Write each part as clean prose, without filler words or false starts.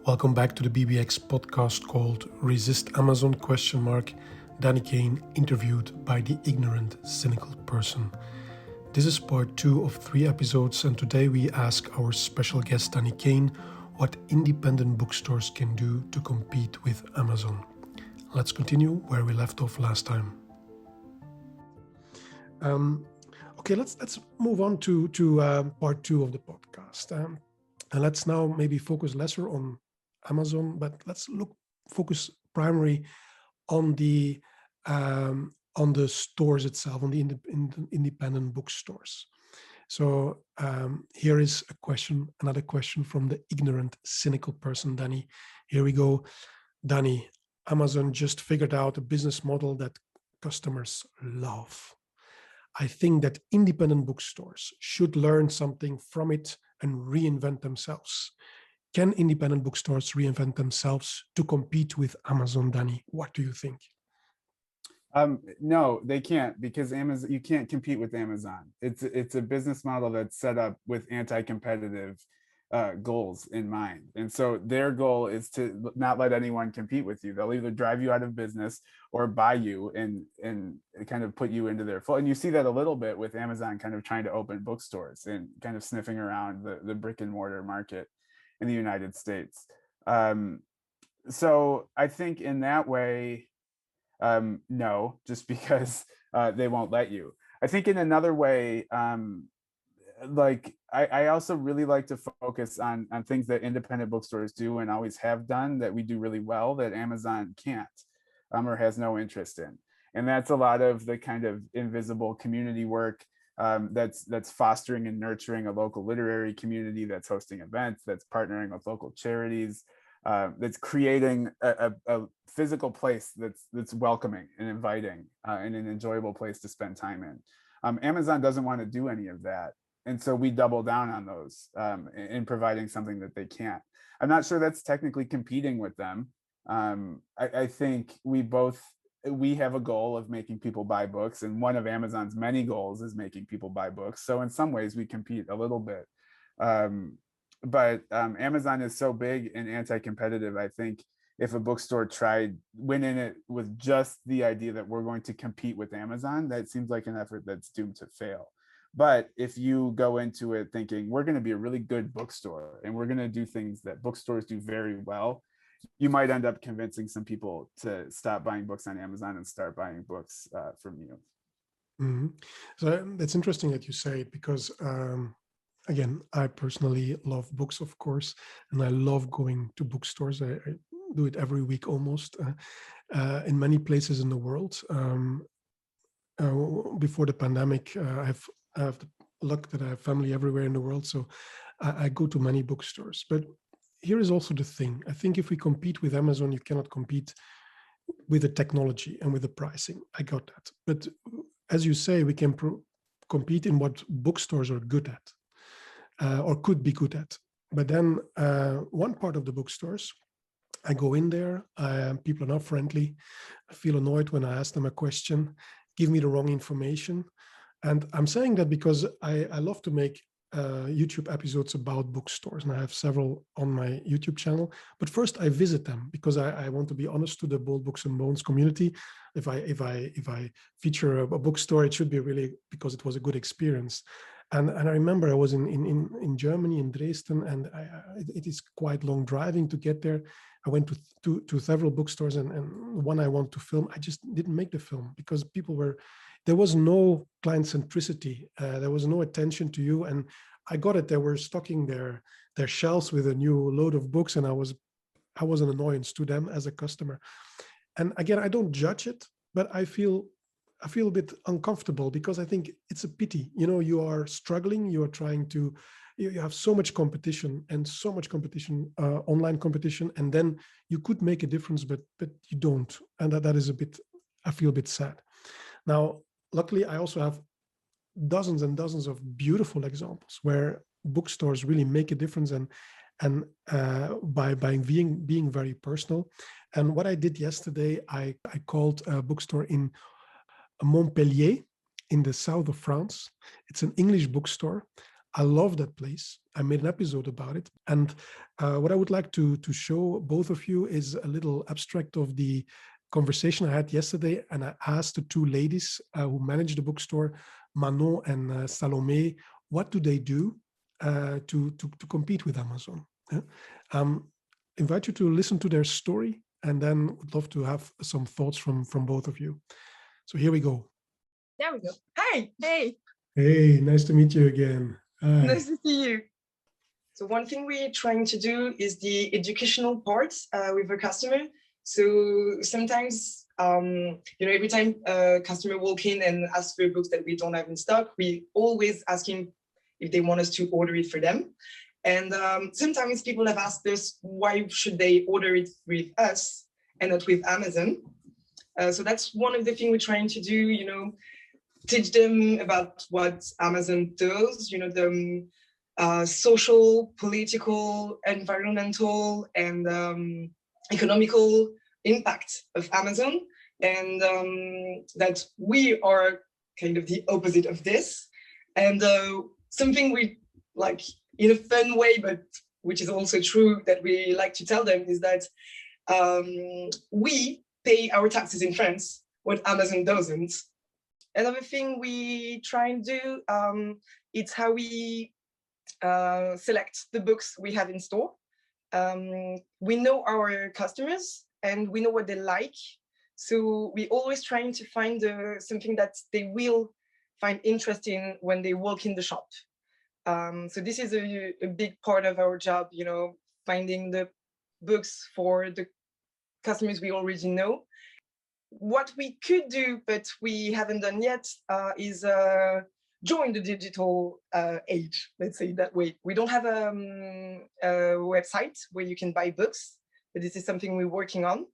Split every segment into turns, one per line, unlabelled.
Welcome back to the BBX podcast called Resist Amazon ? Danny Kane interviewed by the ignorant, cynical person. This is part 2 of 3 episodes, and today we ask our special guest Danny Kane what independent bookstores can do to compete with Amazon. Let's continue where we left off last time. Okay, let's move on to part 2 of the podcast, and let's now maybe focus lesser on Amazon, but let's focus primarily on the stores itself, on the independent bookstores. So here is another question from the ignorant, cynical person, Danny. Here we go. Danny, Amazon just figured out a business model that customers love. I think that independent bookstores should learn something from it and reinvent themselves. Can independent bookstores reinvent themselves to compete with Amazon, Danny? What do you think?
No, they can't, because Amazon, you can't compete with Amazon. It's a business model that's set up with anti-competitive goals in mind. And so their goal is to not let anyone compete with you. They'll either drive you out of business or buy you and kind of put you into their fold. And you see that a little bit with Amazon kind of trying to open bookstores and kind of sniffing around the brick and mortar market in the United States. So I think in that way, no, just because they won't let you. I think in another way, I also really like to focus on things that independent bookstores do and always have done that we do really well that Amazon can't or has no interest in. And that's a lot of the kind of invisible community work that's fostering and nurturing a local literary community, that's hosting events, that's partnering with local charities, that's creating a physical place that's welcoming and inviting and an enjoyable place to spend time in. Amazon doesn't want to do any of that. And so we double down on those in providing something that they can't. I'm not sure that's technically competing with them. I think we have a goal of making people buy books, and one of Amazon's many goals is making people buy books. So in some ways we compete a little bit. But Amazon is so big and anti-competitive. I think if a bookstore went in it with just the idea that we're going to compete with Amazon, that seems like an effort that's doomed to fail. But if you go into it thinking we're going to be a really good bookstore and we're going to do things that bookstores do very well, you might end up convincing some people to stop buying books on Amazon and start buying books from you.
Mm-hmm. So that's interesting that you say it, because again, I personally love books, of course, and I love going to bookstores. I do it every week almost in many places in the world. Before the pandemic, I have the luck that I have family everywhere in the world, so I go to many bookstores. But here is also the thing. I think if we compete with Amazon, you cannot compete with the technology and with the pricing. I got that. But as you say, we can compete in what bookstores are good at or could be good at. But then one part of the bookstores, I go in there, people are not friendly. I feel annoyed when I ask them a question, give me the wrong information. And I'm saying that because I love to make YouTube episodes about bookstores, and I have several on my YouTube channel. But first, I visit them because I want to be honest to the Bold Books and Bones community. If I feature a bookstore, it should be really because it was a good experience. And I remember I was in Germany, in Dresden, and it is quite long driving to get there. I went to several bookstores, and one I want to film, I just didn't make the film because there was no client centricity. There was no attention to you. And I got it. They were stocking their shelves with a new load of books, and I was an annoyance to them as a customer. And again, I don't judge it, but I feel a bit uncomfortable because I think it's a pity. You are struggling. You are trying to. You have so much competition, online competition, and then you could make a difference, but you don't. And that is a bit. I feel a bit sad. Now, luckily, I also have dozens and dozens of beautiful examples where bookstores really make a difference, and by being very personal. And what I did yesterday, I called a bookstore in Montpellier, in the south of France. It's an English bookstore. I love that place. I made an episode about it. And what I would like to show both of you is a little abstract of the conversation I had yesterday. And I asked the two ladies who manage the bookstore, Manon and Salome, what do they do to compete with Amazon? Yeah? Invite you to listen to their story, and then would love to have some thoughts from both of you. So here we go.
There we go. Hi. Hey.
Hey, nice to meet you again. Hi.
Nice to see you. So one thing we're trying to do is the educational part with a customer. So sometimes, every time a customer walk in and ask for books that we don't have in stock, we always ask him if they want us to order it for them. And sometimes people have asked us, why should they order it with us and not with Amazon? So that's one of the things we're trying to do, teach them about what Amazon does, the social, political, environmental, and economical impact of Amazon. And that we are kind of the opposite of this. And something we like in a fun way, but which is also true that we like to tell them is that we pay our taxes in France, what Amazon doesn't. Another thing we try and do, it's how we select the books we have in store. We know our customers and we know what they like. So we always trying to find something that they will find interesting when they walk in the shop. So this is a big part of our job, finding the books for the customers we already know. What we could do, but we haven't done yet, is join the digital age, let's say that way. We don't have a website where you can buy books, but this is something we're working on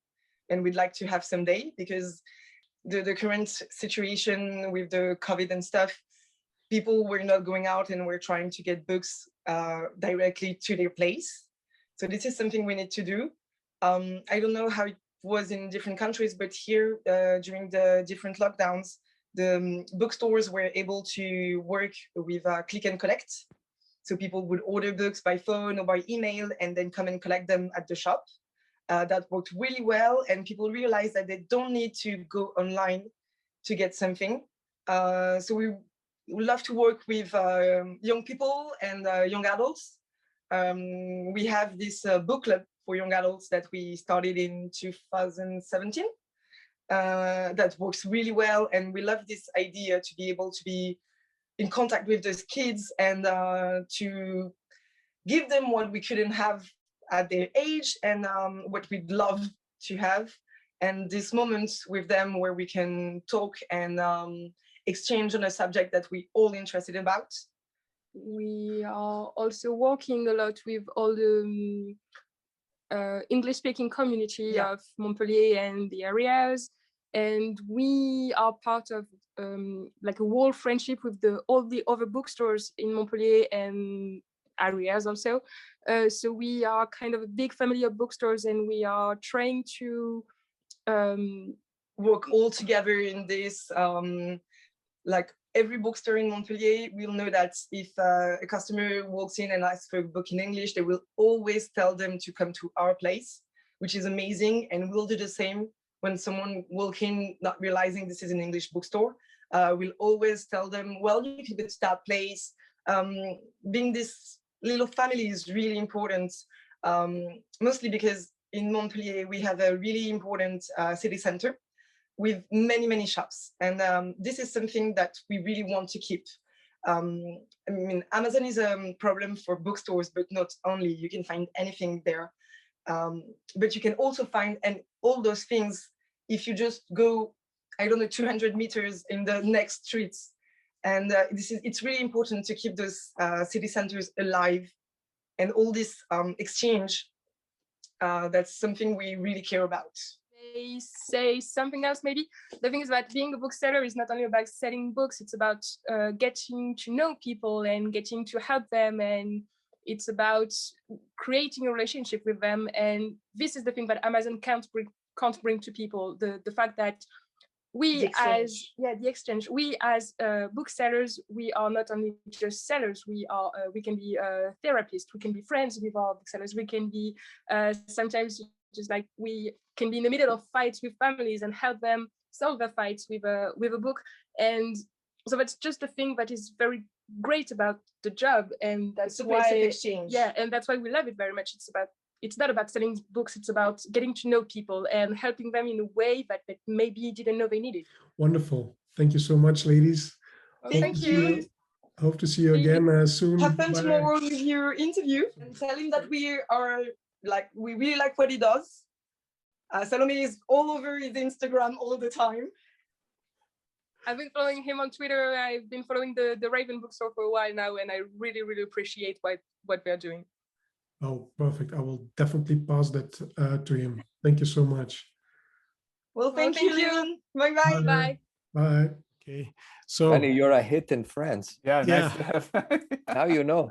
and we'd like to have someday, because the current situation with the COVID and stuff, people were not going out and we're trying to get books directly to their place. So this is something we need to do. I don't know how it was in different countries, but here during the different lockdowns, the bookstores were able to work with click and collect. So people would order books by phone or by email and then come and collect them at the shop. That worked really well, and people realized that they don't need to go online to get something. So we love to work with young people and young adults. We have this book club for young adults that we started in 2017. That works really well, and we love this idea to be able to be in contact with those kids and to give them what we couldn't have at their age and what we'd love to have, and these moments with them where we can talk and exchange on a subject that we all interested about.
We are also working a lot with all the English-speaking community of Montpellier and the areas, and we are part of like a whole friendship with all the other bookstores in Montpellier and areas also. So we are kind of a big family of bookstores, and we are trying to
work all together in this. Like every bookstore in Montpellier will know that if a customer walks in and asks for a book in English, they will always tell them to come to our place, which is amazing. And we'll do the same when someone walks in not realizing this is an English bookstore. We'll always tell them, well, you can go to that place. Being this little family is really important, mostly because in Montpellier, we have a really important city center with many, many shops. And this is something that we really want to keep. I mean, Amazon is a problem for bookstores, but not only. You can find anything there. But you can also find all those things if you just go, I don't know, 200 meters in the next streets. And it's really important to keep those city centers alive, and all this exchange. That's something we really care about.
They say something else maybe. The thing is that being a bookseller is not only about selling books, it's about getting to know people and getting to help them, and it's about creating a relationship with them. And this is the thing that Amazon can't bring to people, the fact that we
exchange.
the exchange, we as booksellers, we are not only just sellers, we can be therapists, we can be friends with our booksellers, we can be sometimes just like we can be in the middle of fights with families and help them solve their fights with a book. And so that's just a thing that is very great about the job, and that's
It's a place of
why
exchange.
and that's why we love it very much. It's not about selling books, it's about getting to know people and helping them in a way that they maybe didn't know they needed.
Wonderful. Thank you so much, ladies.
Well,
Thank
Hope to see
you.
Hope to see you
See you.
again soon.
Have fun
Bye.
tomorrow with your interview and tell him that we really like what he does. Salome is all over his Instagram all the time.
I've been following him on Twitter. I've been following the Raven bookstore for a while now, and I really, really appreciate what they're doing.
Oh, perfect. I will definitely pass that to him. Thank you so much.
Well, thank you, Leon. Bye-bye.
Bye.
Bye. Okay. So,
Danny, you're a hit in France.
Yeah,
Yeah.
nice to have.
Now you know.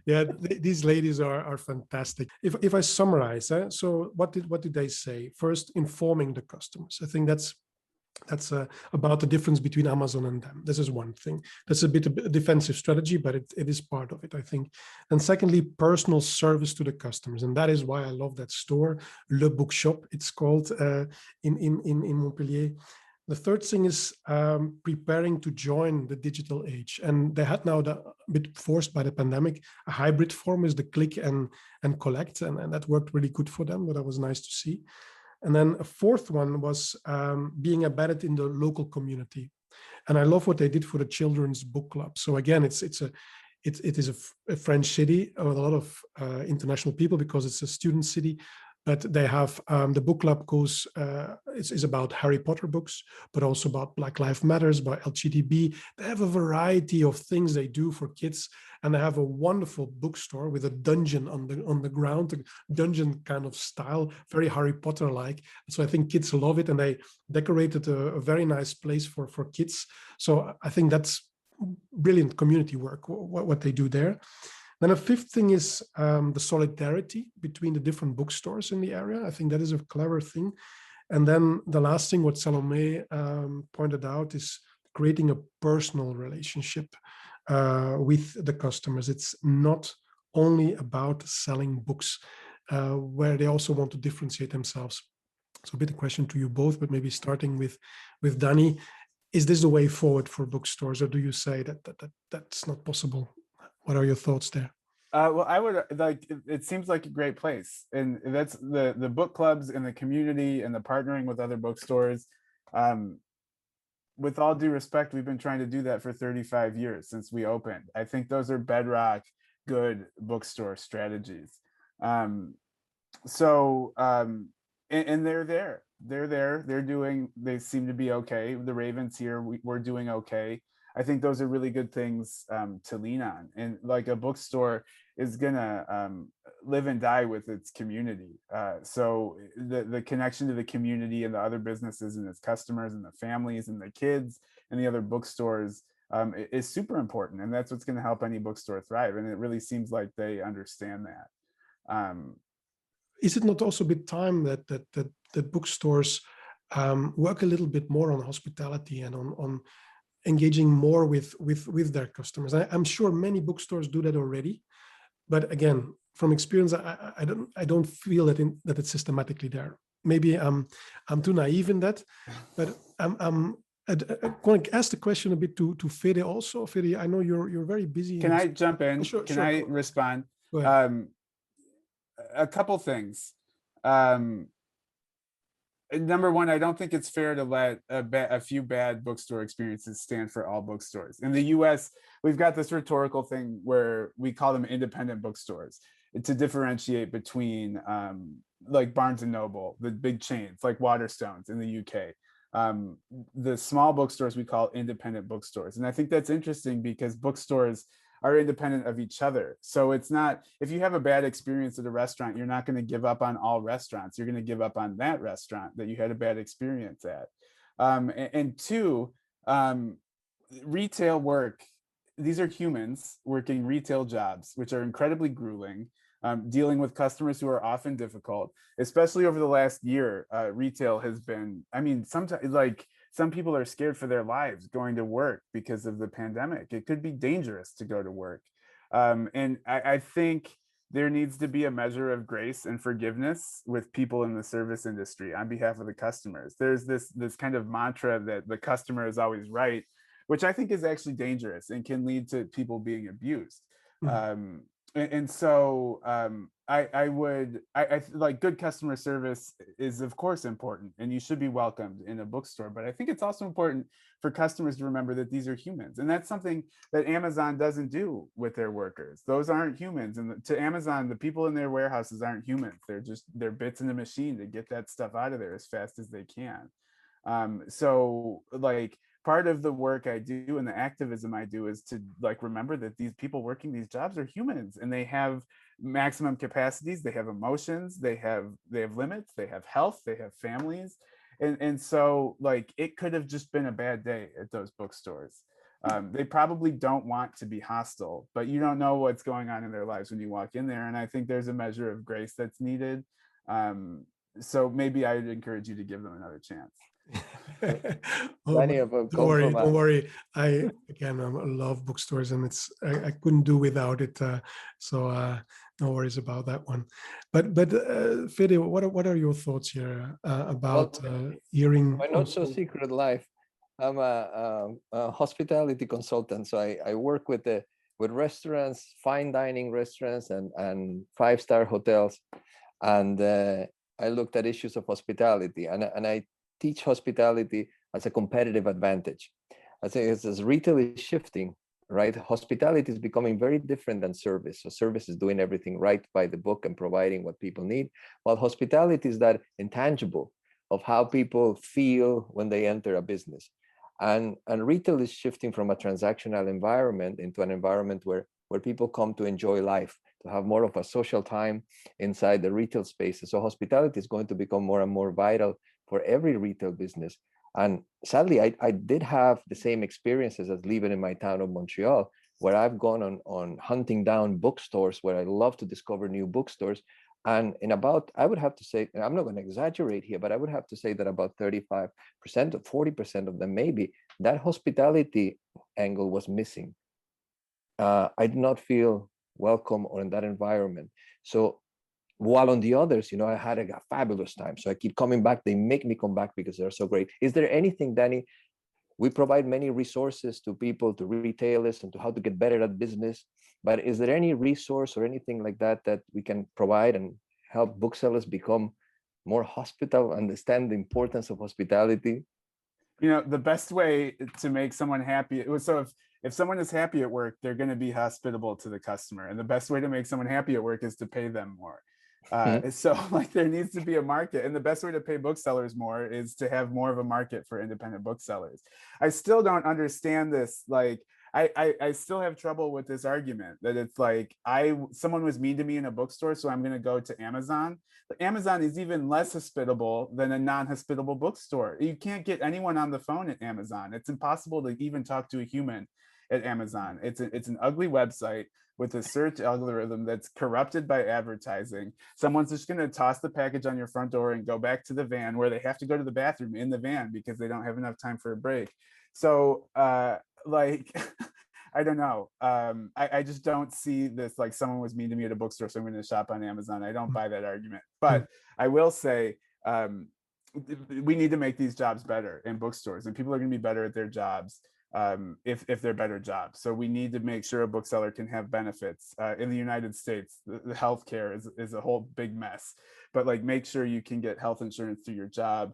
yeah, these ladies are fantastic. If I summarize, so what did they say? First, informing the customers. I think that's about the difference between Amazon and them. This is one thing. That's a bit of a defensive strategy, but it is part of it, I think. And secondly, personal service to the customers. And that is why I love that store, Le Bookshop, it's called in Montpellier. The third thing is preparing to join the digital age. And they had now, a bit forced by the pandemic, a hybrid form is the click and collect. And that worked really good for them, but that was nice to see. And then a fourth one was being embedded in the local community. And I love what they did for the children's book club. So again, it is a French city with a lot of international people because it's a student city. But they have the book club goes is about Harry Potter books, but also about Black Lives Matters, about LGTB. They have a variety of things they do for kids, and they have a wonderful bookstore with a dungeon on the ground, a dungeon kind of style, very Harry Potter like. So I think kids love it, and they decorated a very nice place for kids. So I think that's brilliant community work what they do there. Then a fifth thing is the solidarity between the different bookstores in the area. I think that is a clever thing. And then the last thing, what Salome pointed out, is creating a personal relationship with the customers. It's not only about selling books, where they also want to differentiate themselves. So a bit of question to you both, but maybe starting with Danny. Is this the way forward for bookstores, or do you say that's not possible? What are your thoughts there?
Well, I would like. It seems like a great place, and that's the book clubs and the community and the partnering with other bookstores. With all due respect, we've been trying to do that for 35 years since we opened. I think those are bedrock good bookstore strategies. And they're there. They're there. They seem to be okay. The Ravens here, we're doing okay. I think those are really good things to lean on. And like a bookstore is gonna live and die with its community. So the connection to the community and the other businesses and its customers and the families and the kids and the other bookstores is super important. And that's what's gonna help any bookstore thrive. And it really seems like they understand that.
Is it not also a bit time that bookstores work a little bit more on hospitality and on engaging more with their customers? I'm sure many bookstores do that already, but again, from experience, I don't feel that it's systematically there. Maybe I'm too naive in that, but I'm going to ask the question a bit to Fede also. Fede, I know you're very busy.
Can I jump in?
Sure,
Can
sure,
I respond?
Go ahead.
A couple things. Number one, I don't think it's fair to let a few bad bookstore experiences stand for all bookstores. In the US, we've got this rhetorical thing where we call them independent bookstores to differentiate between like Barnes and Noble, the big chains like Waterstones in the UK. The small bookstores we call independent bookstores. And I think that's interesting because bookstores are independent of each other. So it's not, if you have a bad experience at a restaurant, you're not going to give up on all restaurants. You're going to give up on that restaurant that you had a bad experience at. And two, retail work, these are humans working retail jobs, which are incredibly grueling. dealing with customers who are often difficult, especially over the last year. Retail has been, I mean, sometimes like some people are scared for their lives going to work because of the pandemic. It could be dangerous to go to work. And I think there needs to be a measure of grace and forgiveness with people in the service industry on behalf of the customers. There's this kind of mantra that the customer is always right, which I think is actually dangerous and can lead to people being abused. And so I like good customer service is of course important, and you should be welcomed in a bookstore. But I think it's also important for customers to remember that these are humans, and that's something that Amazon doesn't do with their workers. Those aren't humans, and to Amazon, the people in their warehouses aren't humans. They're bits in the machine to get that stuff out of there as fast as they can. So like part of the work I do and the activism I do is to like remember that these people working these jobs are humans, and they have maximum capacities, they have emotions, they have limits, they have health, they have families. And so like it could have just been a bad day at those bookstores. They probably don't want to be hostile, but you don't know what's going on in their lives when you walk in there. And I think there's a measure of grace that's needed. So maybe I would encourage you to give them another chance.
Plenty of
don't worry. I love bookstores, and I couldn't do without it. So no worries about that one. But Fede, what are your thoughts here about hearing?
My not so secret life. I'm a hospitality consultant, so I work with restaurants, fine dining restaurants, and 5-star hotels, and I looked at issues of hospitality, and I teach hospitality as a competitive advantage. I think as retail is shifting, right? Hospitality is becoming very different than service. So service is doing everything right by the book and providing what people need, while hospitality is that intangible of how people feel when they enter a business. And retail is shifting from a transactional environment into an environment where people come to enjoy life, to have more of a social time inside the retail spaces. So hospitality is going to become more and more vital for every retail business. And sadly, I did have the same experiences as living in my town of Montreal, where I've gone on hunting down bookstores where I love to discover new bookstores. And in about, I would have to say, and I'm not going to exaggerate here, but I would have to say that about 35% or 40% of them, maybe, that hospitality angle was missing. I did not feel welcome or in that environment. So while on the others, I had a fabulous time. So I keep coming back. They make me come back because they're so great. Is there anything, Danny? We provide many resources to people, to retailers, and to how to get better at business. But is there any resource or anything like that we can provide and help booksellers become more hospitable, understand the importance of hospitality?
The best way to make someone happy, so if someone is happy at work, they're going to be hospitable to the customer. And the best way to make someone happy at work is to pay them more. So like there needs to be a market, and the best way to pay booksellers more is to have more of a market for independent booksellers. I still don't understand this. Like I still have trouble with this argument that it's like someone was mean to me in a bookstore, so I'm going to go to Amazon. But Amazon is even less hospitable than a non-hospitable bookstore. You can't get anyone on the phone at Amazon. It's impossible to even talk to a human at Amazon. It's an ugly website with a search algorithm that's corrupted by advertising. Someone's just going to toss the package on your front door and go back to the van, where they have to go to the bathroom in the van because they don't have enough time for a break. So like I don't know. I just don't see this like someone was mean to me at a bookstore, so I'm going to shop on Amazon. I don't buy that argument. But I will say we need to make these jobs better in bookstores, and people are going to be better at their jobs if they're better jobs. So we need to make sure a bookseller can have benefits. In the United States, the healthcare is a whole big mess, but like make sure you can get health insurance through your job.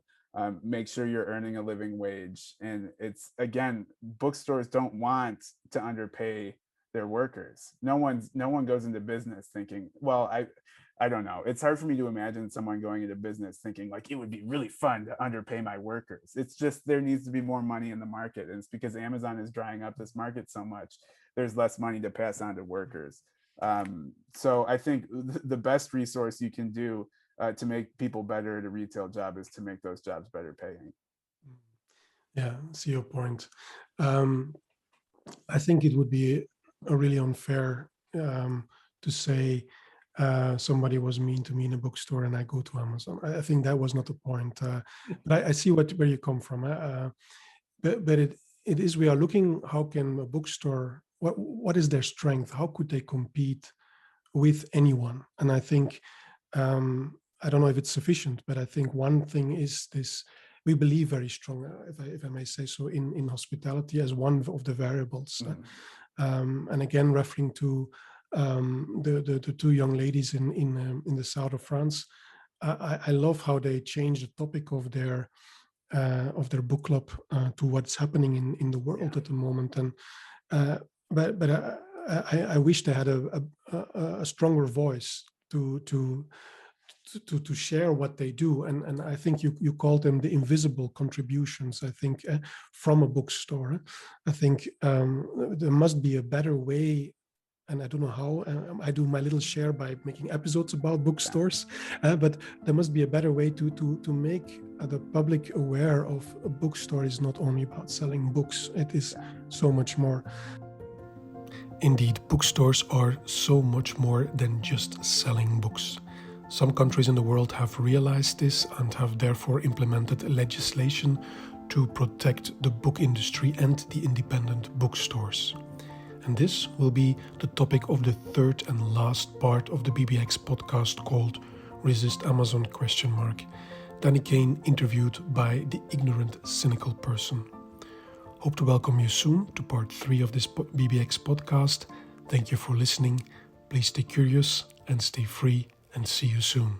Make sure you're earning a living wage. And it's, again, bookstores don't want to underpay their workers. No one goes into business thinking, well, I don't know. It's hard for me to imagine someone going into business thinking like it would be really fun to underpay my workers. It's just there needs to be more money in the market. And it's because Amazon is drying up this market so much, there's less money to pass on to workers. So I think the best resource you can do to make people better at a retail job is to make those jobs better paying.
Yeah, I see your point. I think it would be really unfair to say somebody was mean to me in a bookstore and I go to Amazon. I think that was not the point. But I see where you come from. But it is, we are looking, how can a bookstore, what is their strength? How could they compete with anyone? And I think, I don't know if it's sufficient, but I think one thing is this, we believe very strong, if I may say so, in hospitality as one of the variables. And again, referring to the two young ladies in the south of France, I love how they changed the topic of their book club to what's happening in the world at the moment. And but I wish they had a stronger voice to share what they do. And I think you called them the invisible contributions, I think, from a bookstore. I think there must be a better way, and I don't know how. I do my little share by making episodes about bookstores, but there must be a better way to make the public aware of a bookstore is not only about selling books. It is so much more. Indeed, bookstores are so much more than just selling books. Some countries in the world have realized this and have therefore implemented legislation to protect the book industry and the independent bookstores. And this will be the topic of the third and last part of the BBX podcast called Resist Amazon ? Danny Kane interviewed by the ignorant, cynical person. Hope to welcome you soon to part 3 of this BBX podcast. Thank you for listening. Please stay curious and stay free, and see you soon.